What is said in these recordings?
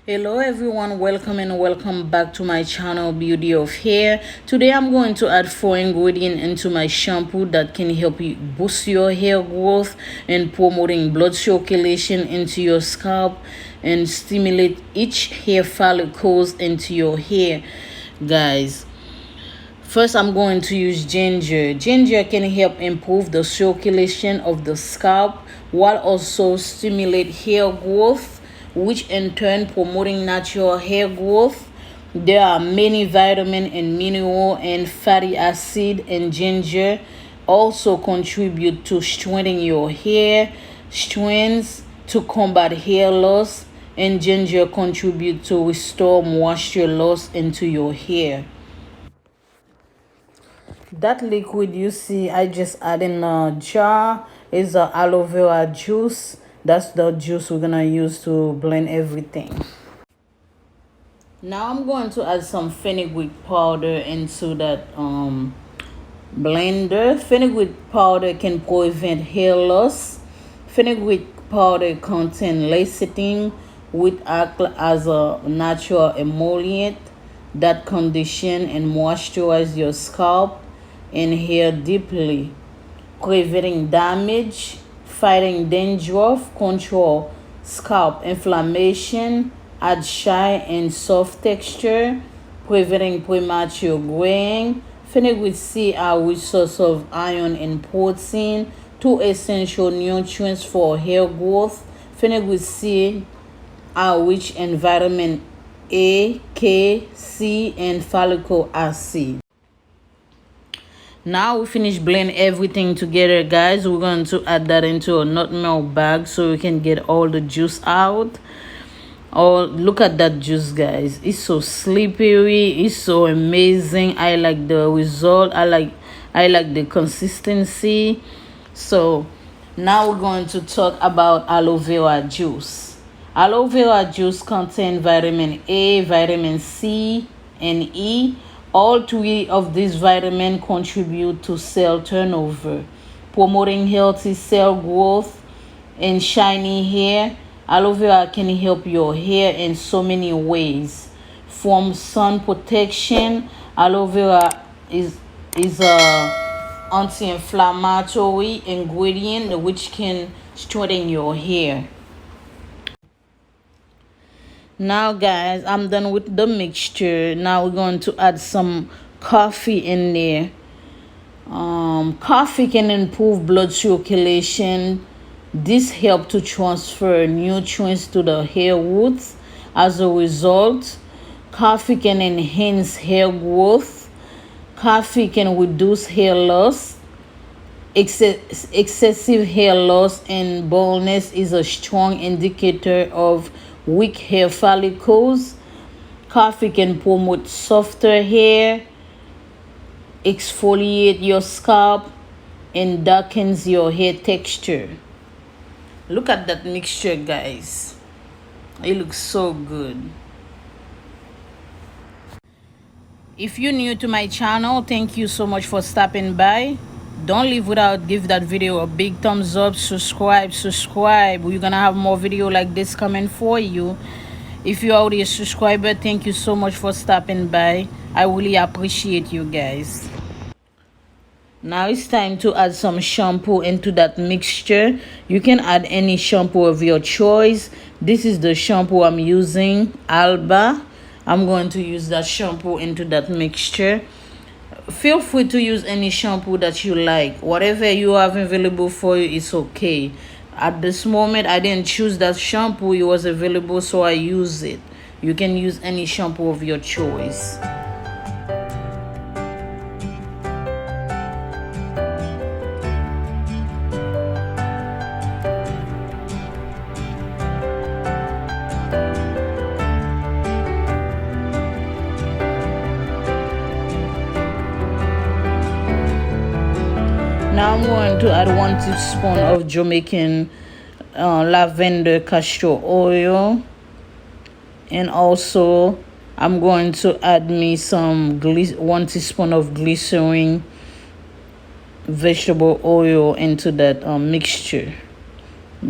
Hello everyone, welcome and welcome back to my channel Beauty of Hair. Today I'm going to add 4 ingredients into my shampoo that can help you boost your hair growth and promoting blood circulation into your scalp and stimulate each hair follicles into your hair. Guys, first, I'm going to use ginger. Ginger can help improve the circulation of the scalp while also stimulate hair growth, which in turn promoting natural hair growth. There are many vitamin and mineral and fatty acid in ginger also contribute to strengthening your hair strands to combat hair loss, and ginger contribute to restore moisture loss into your hair. That liquid you see, I just add in a jar is a aloe vera juice. That's the juice we're gonna use to blend everything. Now I'm going to add some fenugreek powder into that blender. Fenugreek powder can prevent hair loss. Fenugreek powder contains lecithin, which acts as a natural emollient that condition and moisturize your scalp and hair deeply, preventing damage, fighting dandruff, control scalp inflammation, add shine and soft texture, preventing premature graying. Fenugreek seeds are a rich source of iron and protein, two essential nutrients for hair growth. Fenugreek seeds are rich in vitamin A, K, C, and folic acid. Now we finish blend everything together, guys. We're going to add that into a nut milk bag so we can get all the juice out. Oh, look at that juice, guys. It's so slippery. It's so amazing. I like the result. I like the consistency. So now we're going to talk about aloe vera juice. Aloe vera juice contains vitamin A, vitamin C, and E. All three of these vitamins contribute to cell turnover, promoting healthy cell growth and shiny hair. Aloe vera can help your hair in so many ways. From sun protection, aloe vera is a anti-inflammatory ingredient which can strengthen your hair. Now, guys, I'm done with the mixture. Now we're going to add some coffee in there. Coffee can improve blood circulation. This helps to transfer nutrients to the hair roots. As a result, coffee can enhance hair growth. Coffee can reduce hair loss. Excessive hair loss and baldness is a strong indicator of weak hair follicles. Coffee can promote softer hair, exfoliate your scalp, and darkens your hair texture. Look at that mixture, guys. It looks so good. If you're new to my channel, thank you so much for stopping by. Don't leave without give that video a big thumbs up. Subscribe. We're gonna have more video like this coming for you. If you're already a subscriber, thank you so much for stopping by. I really appreciate you guys. Now it's time to add some shampoo into that mixture. You can add any shampoo of your choice. This is the shampoo I'm using, Alba. I'm going to use that shampoo into that mixture. Feel free to use any shampoo that you like. Whatever you have available for you, it's okay. At this moment, I didn't choose that shampoo. It was available, so I use it. You can use any shampoo of your choice. Now I'm going to add 1 teaspoon of Jamaican lavender castor oil, and also I'm going to add me some 1 teaspoon of glycerin vegetable oil into that mixture.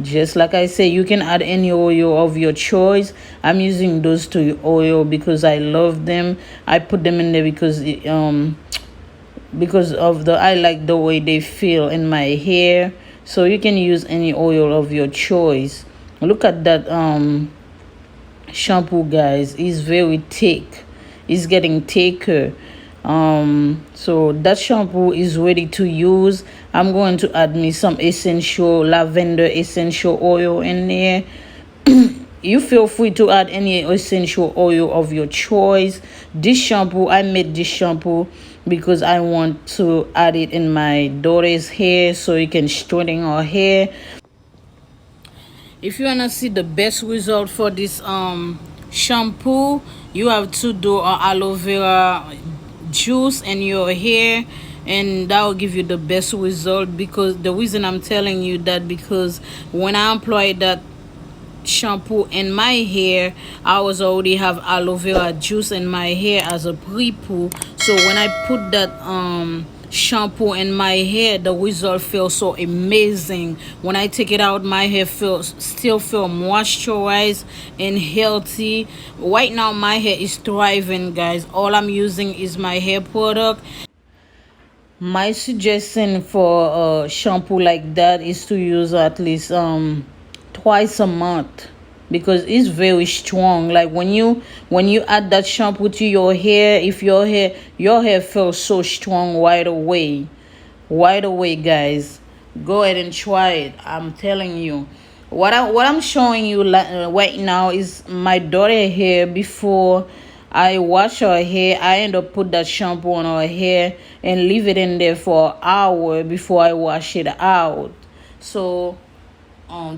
Just like I say, you can add any oil of your choice. I'm using those two oil because I love them. I put them in there because of the I like the way they feel in my hair. So you can use any oil of your choice. Look at that shampoo, guys. It's very thick. It's getting thicker. So that shampoo is ready to use. I'm going to add me some essential lavender essential oil in there. You feel free to add any essential oil of your choice. This shampoo, I made this shampoo because I want to add it in my daughter's hair so it can straighten her hair. If you wanna see the best result for this shampoo, you have to do aloe vera juice in your hair, and that will give you the best result. Because the reason I'm telling you that, because when I apply that shampoo in my hair, I was already have aloe vera juice in my hair as a pre-poo. So when I put that shampoo in my hair, the result feels so amazing. When I take it out, my hair still feel moisturized and healthy. Right now my hair is thriving, guys. All I'm using is my hair product. My suggestion for a shampoo like that is to use at least twice a month, because it's very strong. Like when you add that shampoo to your hair, if your hair feels so strong right away, guys. Go ahead and try it. I'm telling you. What I'm showing you right now is my daughter hair. Before I wash her hair, I end up put that shampoo on her hair and leave it in there for an hour before I wash it out. So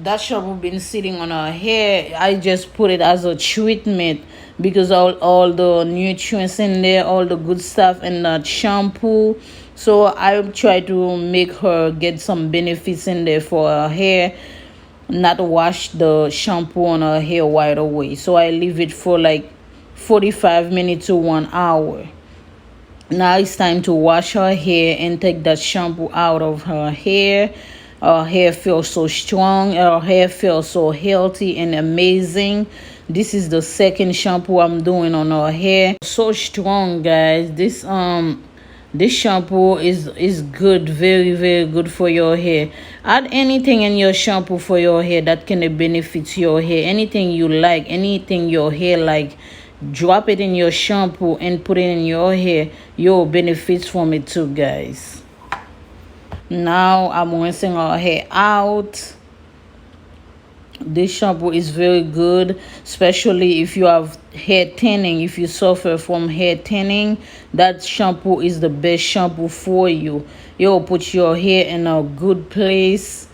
that shampoo been sitting on her hair. I just put it as a treatment because all the nutrients in there, all the good stuff in that shampoo. So I try to make her get some benefits in there for her hair, not wash the shampoo on her hair right away. So I leave it for like 45 minutes to 1 hour. Now it's time to wash her hair and take that shampoo out of her hair. Her hair feels so strong. Her hair feels so healthy and amazing. This is the second shampoo I'm doing on her hair. So strong, guys. This shampoo is good, very good for your hair. Add anything in your shampoo for your hair that can benefit your hair. Anything you like, anything your hair like, drop it in your shampoo and put it in your hair. You'll benefit from it too, guys. Now I'm rinsing our hair out. This shampoo is very good, especially if you have hair thinning. If you suffer from hair thinning, that shampoo is the best shampoo for you. You'll put your hair in a good place.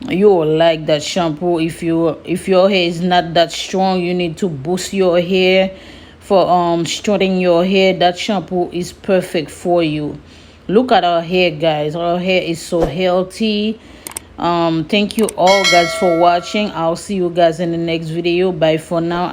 You'll like that shampoo. If your hair is not that strong, you need to boost your hair for straightening your hair. That shampoo is perfect for you. Look at our hair, guys. Our hair is so healthy. Thank you all, guys, for watching. I'll see you guys in the next video. Bye for now.